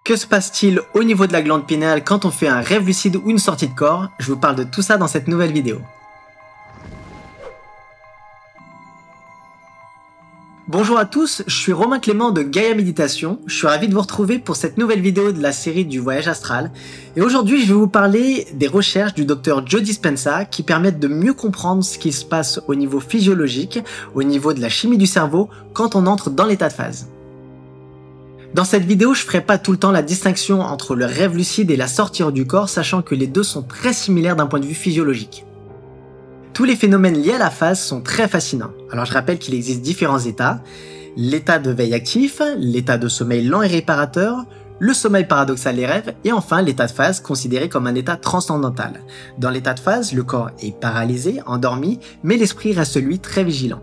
Que se passe-t-il au niveau de la glande pinéale quand on fait un rêve lucide ou une sortie de corps? Je vous parle de tout ça dans cette nouvelle vidéo. Bonjour à tous, je suis Romain Clément de Gaia Méditation, je suis ravi de vous retrouver pour cette nouvelle vidéo de la série du voyage astral. Et aujourd'hui je vais vous parler des recherches du docteur Joe Dispenza qui permettent de mieux comprendre ce qui se passe au niveau physiologique, au niveau de la chimie du cerveau quand on entre dans l'état de phase. Dans cette vidéo, je ferai pas tout le temps la distinction entre le rêve lucide et la sortie du corps, sachant que les deux sont très similaires d'un point de vue physiologique. Tous les phénomènes liés à la phase sont très fascinants. Alors je rappelle qu'il existe différents états. L'état de veille actif, l'état de sommeil lent et réparateur, le sommeil paradoxal des rêves, et enfin l'état de phase considéré comme un état transcendantal. Dans l'état de phase, le corps est paralysé, endormi, mais l'esprit reste lui très vigilant.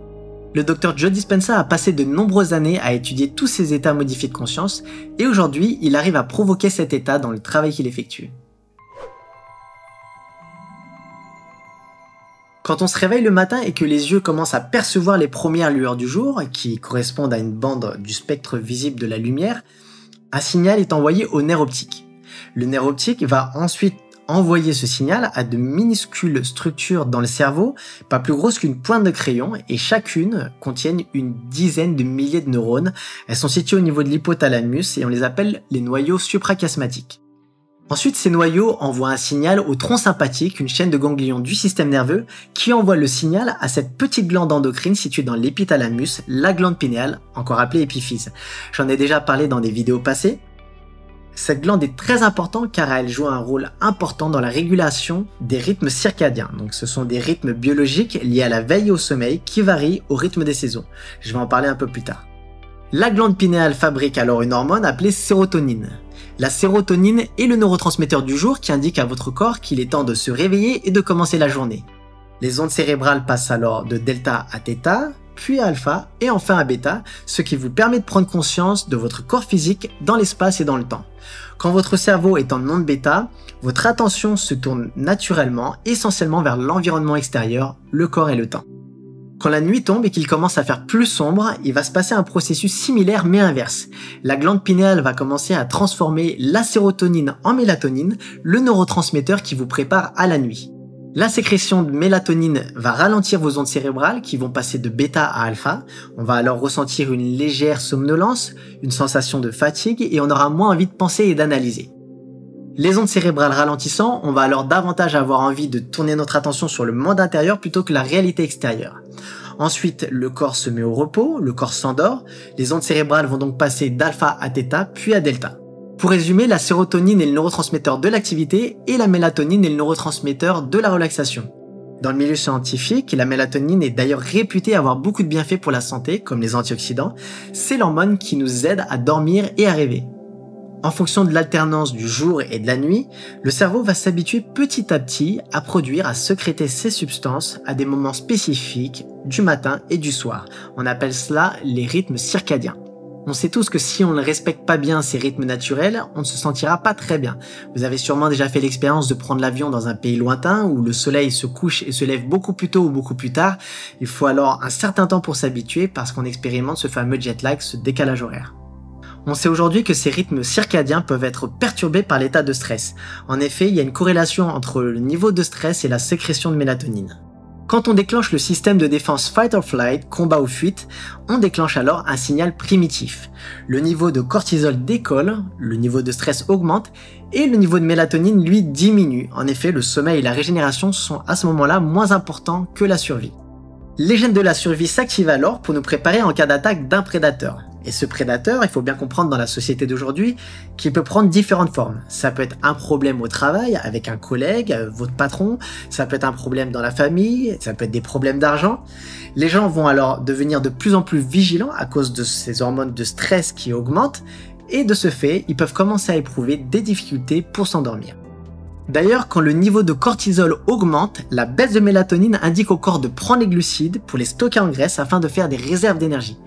Le docteur Joe Dispenza a passé de nombreuses années à étudier tous ces états modifiés de conscience, et aujourd'hui il arrive à provoquer cet état dans le travail qu'il effectue. Quand on se réveille le matin et que les yeux commencent à percevoir les premières lueurs du jour, qui correspondent à une bande du spectre visible de la lumière, un signal est envoyé au nerf optique. Le nerf optique va ensuite envoyer ce signal à de minuscules structures dans le cerveau, pas plus grosses qu'une pointe de crayon, et chacune contiennent une dizaine de milliers de neurones. Elles sont situées au niveau de l'hypothalamus et on les appelle les noyaux suprachiasmatiques. Ensuite, ces noyaux envoient un signal au tronc sympathique, une chaîne de ganglions du système nerveux, qui envoie le signal à cette petite glande endocrine située dans l'épithalamus, la glande pinéale, encore appelée épiphyse. J'en ai déjà parlé dans des vidéos passées. Cette glande est très importante car elle joue un rôle important dans la régulation des rythmes circadiens. Donc ce sont des rythmes biologiques liés à la veille et au sommeil qui varient au rythme des saisons. Je vais en parler un peu plus tard. La glande pinéale fabrique alors une hormone appelée sérotonine. La sérotonine est le neurotransmetteur du jour qui indique à votre corps qu'il est temps de se réveiller et de commencer la journée. Les ondes cérébrales passent alors de delta à theta, puis à alpha et enfin à bêta, ce qui vous permet de prendre conscience de votre corps physique dans l'espace et dans le temps. Quand votre cerveau est en onde bêta, votre attention se tourne naturellement, essentiellement vers l'environnement extérieur, le corps et le temps. Quand la nuit tombe et qu'il commence à faire plus sombre, il va se passer un processus similaire mais inverse. La glande pinéale va commencer à transformer la sérotonine en mélatonine, le neurotransmetteur qui vous prépare à la nuit. La sécrétion de mélatonine va ralentir vos ondes cérébrales qui vont passer de bêta à alpha. On va alors ressentir une légère somnolence, une sensation de fatigue et on aura moins envie de penser et d'analyser. Les ondes cérébrales ralentissant, on va alors davantage avoir envie de tourner notre attention sur le monde intérieur plutôt que la réalité extérieure. Ensuite, le corps se met au repos, le corps s'endort, les ondes cérébrales vont donc passer d'alpha à theta puis à delta. Pour résumer, la sérotonine est le neurotransmetteur de l'activité et la mélatonine est le neurotransmetteur de la relaxation. Dans le milieu scientifique, la mélatonine est d'ailleurs réputée avoir beaucoup de bienfaits pour la santé, comme les antioxydants. C'est l'hormone qui nous aide à dormir et à rêver. En fonction de l'alternance du jour et de la nuit, le cerveau va s'habituer petit à petit à produire, à sécréter ces substances à des moments spécifiques du matin et du soir. On appelle cela les rythmes circadiens. On sait tous que si on ne respecte pas bien ces rythmes naturels, on ne se sentira pas très bien. Vous avez sûrement déjà fait l'expérience de prendre l'avion dans un pays lointain où le soleil se couche et se lève beaucoup plus tôt ou beaucoup plus tard. Il faut alors un certain temps pour s'habituer parce qu'on expérimente ce fameux jet lag, ce décalage horaire. On sait aujourd'hui que ces rythmes circadiens peuvent être perturbés par l'état de stress. En effet, il y a une corrélation entre le niveau de stress et la sécrétion de mélatonine. Quand on déclenche le système de défense fight or flight, combat ou fuite, on déclenche alors un signal primitif. Le niveau de cortisol décolle, le niveau de stress augmente et le niveau de mélatonine lui diminue. En effet, le sommeil et la régénération sont à ce moment-là moins importants que la survie. Les gènes de la survie s'activent alors pour nous préparer en cas d'attaque d'un prédateur. Et ce prédateur, il faut bien comprendre dans la société d'aujourd'hui, qu'il peut prendre différentes formes. Ça peut être un problème au travail avec un collègue, votre patron, ça peut être un problème dans la famille, ça peut être des problèmes d'argent. Les gens vont alors devenir de plus en plus vigilants à cause de ces hormones de stress qui augmentent et de ce fait, ils peuvent commencer à éprouver des difficultés pour s'endormir. D'ailleurs, quand le niveau de cortisol augmente, la baisse de mélatonine indique au corps de prendre les glucides pour les stocker en graisse afin de faire des réserves d'énergie.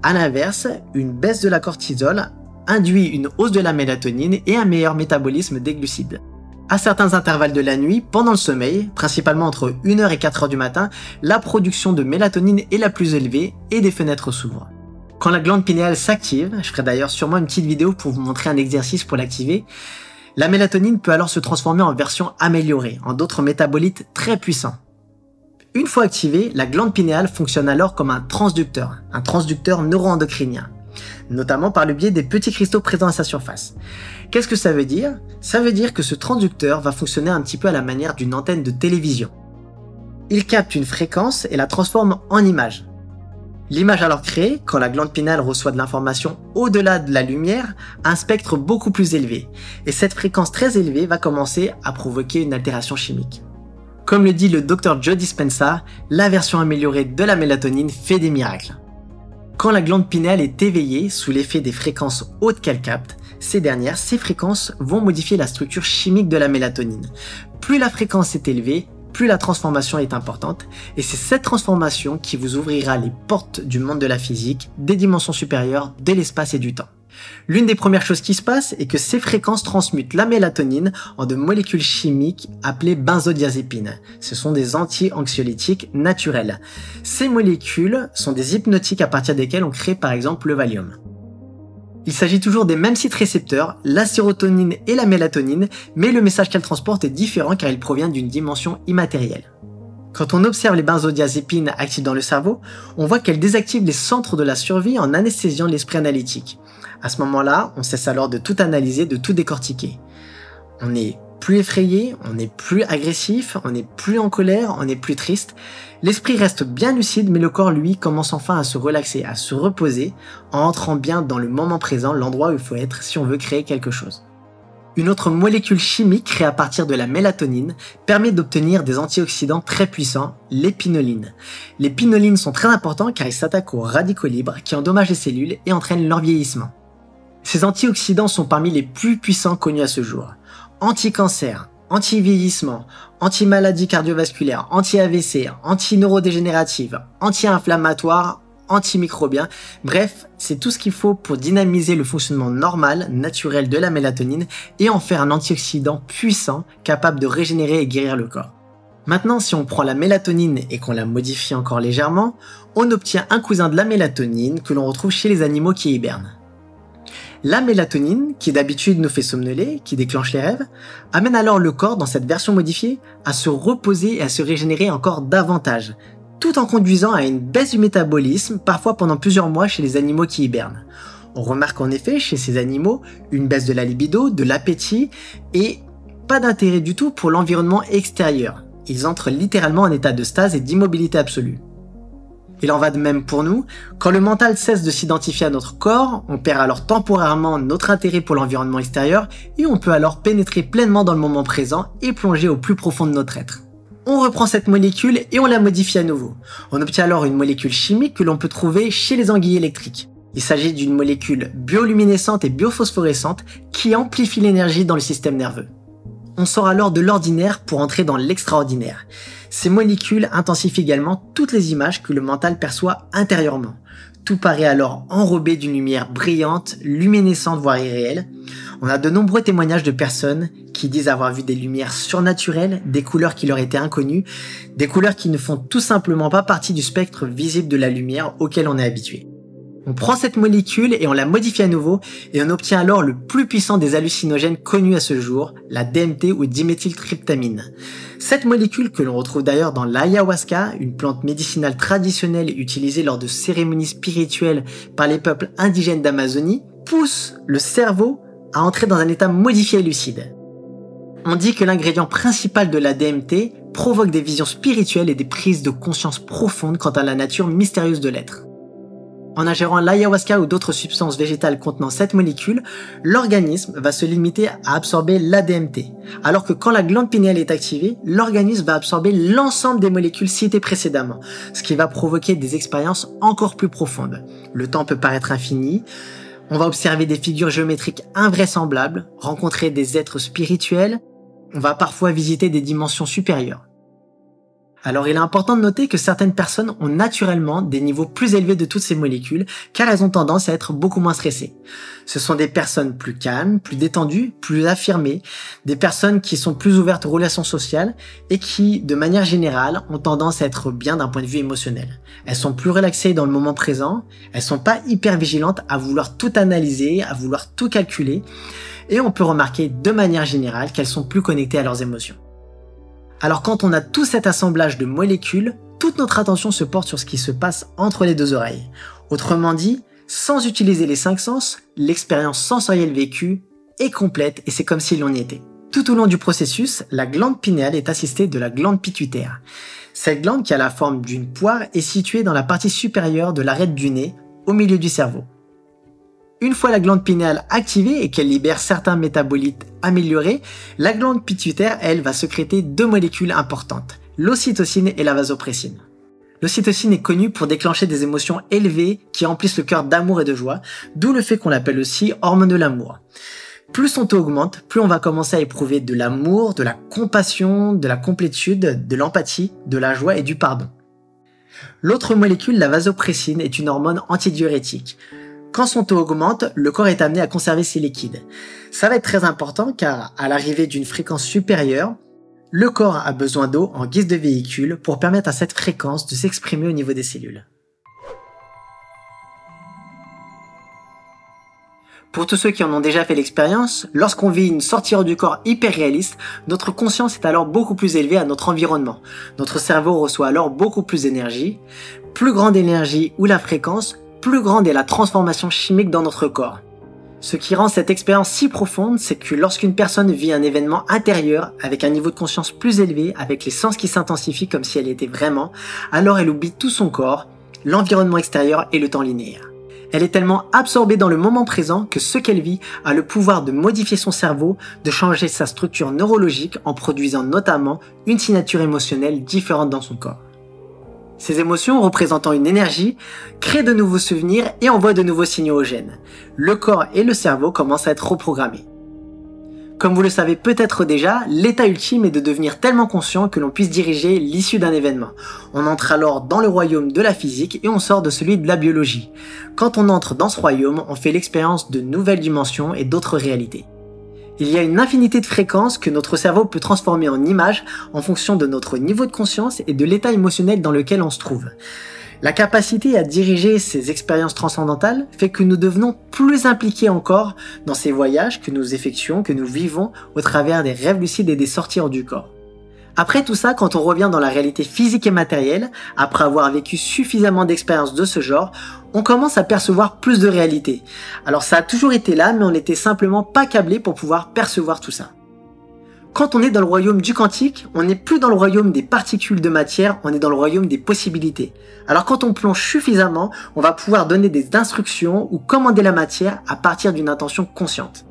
A l'inverse, une baisse de la cortisol induit une hausse de la mélatonine et un meilleur métabolisme des glucides. À certains intervalles de la nuit, pendant le sommeil, principalement entre 1h et 4h du matin, la production de mélatonine est la plus élevée et des fenêtres s'ouvrent. Quand la glande pinéale s'active, je ferai d'ailleurs sûrement une petite vidéo pour vous montrer un exercice pour l'activer, la mélatonine peut alors se transformer en version améliorée, en d'autres métabolites très puissants. Une fois activée, la glande pinéale fonctionne alors comme un transducteur neuro-endocrinien, notamment par le biais des petits cristaux présents à sa surface. Qu'est-ce que ça veut dire? Ça veut dire que ce transducteur va fonctionner un petit peu à la manière d'une antenne de télévision. Il capte une fréquence et la transforme en image. L'image alors créée, quand la glande pinéale reçoit de l'information au-delà de la lumière, a un spectre beaucoup plus élevé, et cette fréquence très élevée va commencer à provoquer une altération chimique. Comme le dit le Dr Joe Dispenza, la version améliorée de la mélatonine fait des miracles. Quand la glande pinéale est éveillée sous l'effet des fréquences hautes qu'elle capte, ces fréquences vont modifier la structure chimique de la mélatonine. Plus la fréquence est élevée, plus la transformation est importante, et c'est cette transformation qui vous ouvrira les portes du monde de la physique, des dimensions supérieures, de l'espace et du temps. L'une des premières choses qui se passe est que ces fréquences transmutent la mélatonine en de molécules chimiques appelées benzodiazépines. Ce sont des anti-anxiolytiques naturels. Ces molécules sont des hypnotiques à partir desquelles on crée par exemple le Valium. Il s'agit toujours des mêmes sites récepteurs, la sérotonine et la mélatonine, mais le message qu'elles transportent est différent car il provient d'une dimension immatérielle. Quand on observe les benzodiazépines actives dans le cerveau, on voit qu'elles désactivent les centres de la survie en anesthésiant l'esprit analytique. À ce moment-là, on cesse alors de tout analyser, de tout décortiquer. On n'est plus effrayé, on n'est plus agressif, on n'est plus en colère, on n'est plus triste. L'esprit reste bien lucide, mais le corps, lui, commence enfin à se relaxer, à se reposer, en entrant bien dans le moment présent, l'endroit où il faut être si on veut créer quelque chose. Une autre molécule chimique créée à partir de la mélatonine permet d'obtenir des antioxydants très puissants, les pinolines. Les pinolines sont très importants car ils s'attaquent aux radicaux libres qui endommagent les cellules et entraînent leur vieillissement. Ces antioxydants sont parmi les plus puissants connus à ce jour. Anti-cancer, anti-vieillissement, anti-maladie cardiovasculaire, anti-AVC, anti-neurodégénérative, anti-inflammatoire, antimicrobien, bref, c'est tout ce qu'il faut pour dynamiser le fonctionnement normal, naturel de la mélatonine et en faire un antioxydant puissant capable de régénérer et guérir le corps. Maintenant, si on prend la mélatonine et qu'on la modifie encore légèrement, on obtient un cousin de la mélatonine que l'on retrouve chez les animaux qui hibernent. La mélatonine, qui d'habitude nous fait somnoler, qui déclenche les rêves, amène alors le corps, dans cette version modifiée, à se reposer et à se régénérer encore davantage, tout en conduisant à une baisse du métabolisme, parfois pendant plusieurs mois chez les animaux qui hibernent. On remarque en effet chez ces animaux une baisse de la libido, de l'appétit et pas d'intérêt du tout pour l'environnement extérieur. Ils entrent littéralement en état de stase et d'immobilité absolue. Il en va de même pour nous, quand le mental cesse de s'identifier à notre corps, on perd alors temporairement notre intérêt pour l'environnement extérieur et on peut alors pénétrer pleinement dans le moment présent et plonger au plus profond de notre être. On reprend cette molécule et on la modifie à nouveau. On obtient alors une molécule chimique que l'on peut trouver chez les anguilles électriques. Il s'agit d'une molécule bioluminescente et biophosphorescente qui amplifie l'énergie dans le système nerveux. On sort alors de l'ordinaire pour entrer dans l'extraordinaire. Ces molécules intensifient également toutes les images que le mental perçoit intérieurement. Tout paraît alors enrobé d'une lumière brillante, luminescente voire irréelle. On a de nombreux témoignages de personnes qui disent avoir vu des lumières surnaturelles, des couleurs qui leur étaient inconnues, des couleurs qui ne font tout simplement pas partie du spectre visible de la lumière auquel on est habitué. On prend cette molécule et on la modifie à nouveau et on obtient alors le plus puissant des hallucinogènes connus à ce jour, la DMT ou diméthyltryptamine. Cette molécule, que l'on retrouve d'ailleurs dans l'ayahuasca, une plante médicinale traditionnelle utilisée lors de cérémonies spirituelles par les peuples indigènes d'Amazonie, pousse le cerveau à entrer dans un état modifié et lucide. On dit que l'ingrédient principal de la DMT provoque des visions spirituelles et des prises de conscience profondes quant à la nature mystérieuse de l'être. En ingérant l'ayahuasca ou d'autres substances végétales contenant cette molécule, l'organisme va se limiter à absorber la DMT, alors que quand la glande pinéale est activée, l'organisme va absorber l'ensemble des molécules citées précédemment, ce qui va provoquer des expériences encore plus profondes. Le temps peut paraître infini, on va observer des figures géométriques invraisemblables, rencontrer des êtres spirituels, on va parfois visiter des dimensions supérieures. Alors il est important de noter que certaines personnes ont naturellement des niveaux plus élevés de toutes ces molécules car elles ont tendance à être beaucoup moins stressées. Ce sont des personnes plus calmes, plus détendues, plus affirmées, des personnes qui sont plus ouvertes aux relations sociales et qui, de manière générale, ont tendance à être bien d'un point de vue émotionnel. Elles sont plus relaxées dans le moment présent, elles sont pas hyper vigilantes à vouloir tout analyser, à vouloir tout calculer et on peut remarquer de manière générale qu'elles sont plus connectées à leurs émotions. Alors quand on a tout cet assemblage de molécules, toute notre attention se porte sur ce qui se passe entre les deux oreilles. Autrement dit, sans utiliser les 5 sens, l'expérience sensorielle vécue est complète et c'est comme si l'on y était. Tout au long du processus, la glande pinéale est assistée de la glande pituitaire. Cette glande qui a la forme d'une poire est située dans la partie supérieure de l'arête du nez, au milieu du cerveau. Une fois la glande pinéale activée et qu'elle libère certains métabolites améliorés, la glande pituitaire, elle, va sécréter 2 molécules importantes, l'ocytocine et la vasopressine. L'ocytocine est connue pour déclencher des émotions élevées qui remplissent le cœur d'amour et de joie, d'où le fait qu'on l'appelle aussi hormone de l'amour. Plus son taux augmente, plus on va commencer à éprouver de l'amour, de la compassion, de la complétude, de l'empathie, de la joie et du pardon. L'autre molécule, la vasopressine, est une hormone antidiurétique. Quand son taux augmente, le corps est amené à conserver ses liquides. Ça va être très important car à l'arrivée d'une fréquence supérieure, le corps a besoin d'eau en guise de véhicule pour permettre à cette fréquence de s'exprimer au niveau des cellules. Pour tous ceux qui en ont déjà fait l'expérience, lorsqu'on vit une sortie hors du corps hyper réaliste, notre conscience est alors beaucoup plus élevée à notre environnement. Notre cerveau reçoit alors beaucoup plus d'énergie. Plus grande l'énergie ou la fréquence, plus grande est la transformation chimique dans notre corps. Ce qui rend cette expérience si profonde, c'est que lorsqu'une personne vit un événement intérieur avec un niveau de conscience plus élevé, avec les sens qui s'intensifient comme si elle était vraiment, alors elle oublie tout son corps, l'environnement extérieur et le temps linéaire. Elle est tellement absorbée dans le moment présent que ce qu'elle vit a le pouvoir de modifier son cerveau, de changer sa structure neurologique en produisant notamment une signature émotionnelle différente dans son corps. Ces émotions, représentant une énergie, créent de nouveaux souvenirs et envoient de nouveaux signaux aux gènes. Le corps et le cerveau commencent à être reprogrammés. Comme vous le savez peut-être déjà, l'état ultime est de devenir tellement conscient que l'on puisse diriger l'issue d'un événement. On entre alors dans le royaume de la physique et on sort de celui de la biologie. Quand on entre dans ce royaume, on fait l'expérience de nouvelles dimensions et d'autres réalités. Il y a une infinité de fréquences que notre cerveau peut transformer en images en fonction de notre niveau de conscience et de l'état émotionnel dans lequel on se trouve. La capacité à diriger ces expériences transcendantales fait que nous devenons plus impliqués encore dans ces voyages que nous effectuons, que nous vivons au travers des rêves lucides et des sorties hors du corps. Après tout ça, quand on revient dans la réalité physique et matérielle, après avoir vécu suffisamment d'expériences de ce genre, on commence à percevoir plus de réalité. Alors ça a toujours été là, mais on n'était simplement pas câblé pour pouvoir percevoir tout ça. Quand on est dans le royaume du quantique, on n'est plus dans le royaume des particules de matière, on est dans le royaume des possibilités. Alors quand on plonge suffisamment, on va pouvoir donner des instructions ou commander la matière à partir d'une intention consciente.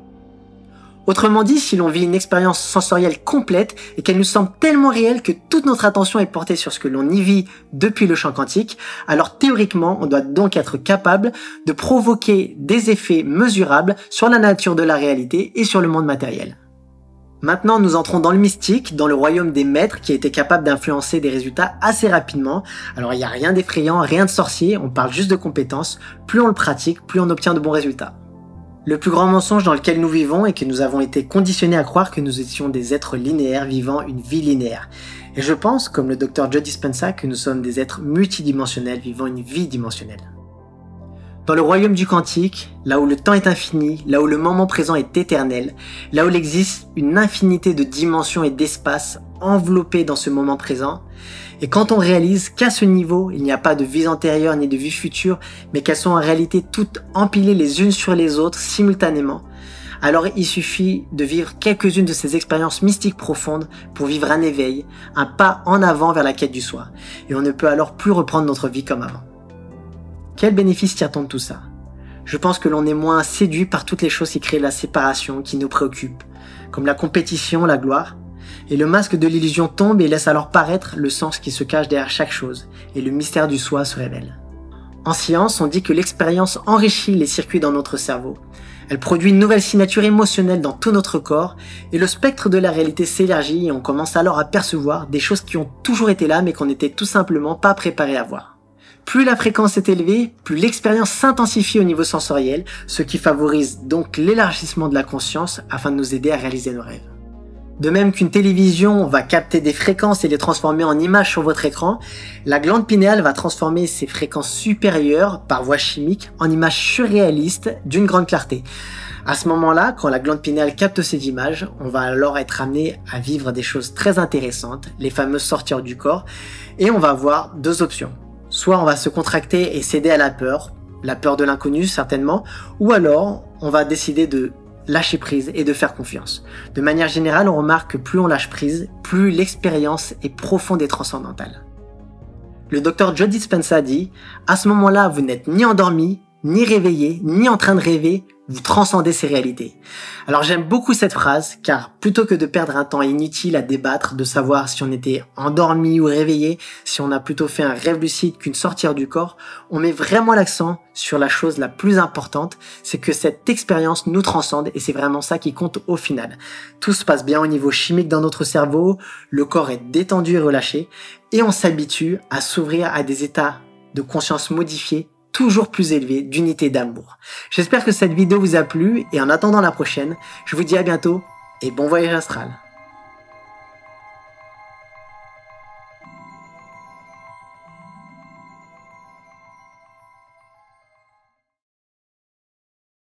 Autrement dit, si l'on vit une expérience sensorielle complète et qu'elle nous semble tellement réelle que toute notre attention est portée sur ce que l'on y vit depuis le champ quantique, alors théoriquement, on doit donc être capable de provoquer des effets mesurables sur la nature de la réalité et sur le monde matériel. Maintenant, nous entrons dans le mystique, dans le royaume des maîtres qui a été capable d'influencer des résultats assez rapidement. Alors il n'y a rien d'effrayant, rien de sorcier, on parle juste de compétences. Plus on le pratique, plus on obtient de bons résultats. Le plus grand mensonge dans lequel nous vivons est que nous avons été conditionnés à croire que nous étions des êtres linéaires vivant une vie linéaire. Et je pense, comme le Dr Joe Dispenza, que nous sommes des êtres multidimensionnels vivant une vie dimensionnelle. Dans le royaume du quantique, là où le temps est infini, là où le moment présent est éternel, là où il existe une infinité de dimensions et d'espaces enveloppés dans ce moment présent, et quand on réalise qu'à ce niveau, il n'y a pas de vie antérieure ni de vie future, mais qu'elles sont en réalité toutes empilées les unes sur les autres simultanément, alors il suffit de vivre quelques-unes de ces expériences mystiques profondes pour vivre un éveil, un pas en avant vers la quête du soi, et on ne peut alors plus reprendre notre vie comme avant. Quel bénéfice tire-t-on de tout ça? Je pense que l'on est moins séduit par toutes les choses qui créent la séparation, qui nous préoccupent, comme la compétition, la gloire, et le masque de l'illusion tombe et laisse alors paraître le sens qui se cache derrière chaque chose, et le mystère du soi se révèle. En science, on dit que l'expérience enrichit les circuits dans notre cerveau. Elle produit une nouvelle signature émotionnelle dans tout notre corps et le spectre de la réalité s'élargit et on commence alors à percevoir des choses qui ont toujours été là mais qu'on n'était tout simplement pas préparé à voir. Plus la fréquence est élevée, plus l'expérience s'intensifie au niveau sensoriel, ce qui favorise donc l'élargissement de la conscience afin de nous aider à réaliser nos rêves. De même qu'une télévision va capter des fréquences et les transformer en images sur votre écran, la glande pinéale va transformer ces fréquences supérieures par voie chimique en images surréalistes d'une grande clarté. À ce moment-là, quand la glande pinéale capte ces images, on va alors être amené à vivre des choses très intéressantes, les fameuses sorties du corps, et on va avoir deux options. Soit on va se contracter et céder à la peur de l'inconnu certainement, ou alors on va décider de lâcher prise et de faire confiance. De manière générale, on remarque que plus on lâche prise, plus l'expérience est profonde et transcendantale. Le docteur Joe Dispenza dit « À ce moment-là, vous n'êtes ni endormi, ni réveillé, ni en train de rêver, vous transcendez ces réalités. » Alors j'aime beaucoup cette phrase, car plutôt que de perdre un temps inutile à débattre, de savoir si on était endormi ou réveillé, si on a plutôt fait un rêve lucide qu'une sortie du corps, on met vraiment l'accent sur la chose la plus importante, c'est que cette expérience nous transcende et c'est vraiment ça qui compte au final. Tout se passe bien au niveau chimique dans notre cerveau, le corps est détendu et relâché, et on s'habitue à s'ouvrir à des états de conscience modifiés, toujours plus élevé, d'unité d'amour. J'espère que cette vidéo vous a plu et en attendant la prochaine, je vous dis à bientôt et bon voyage astral.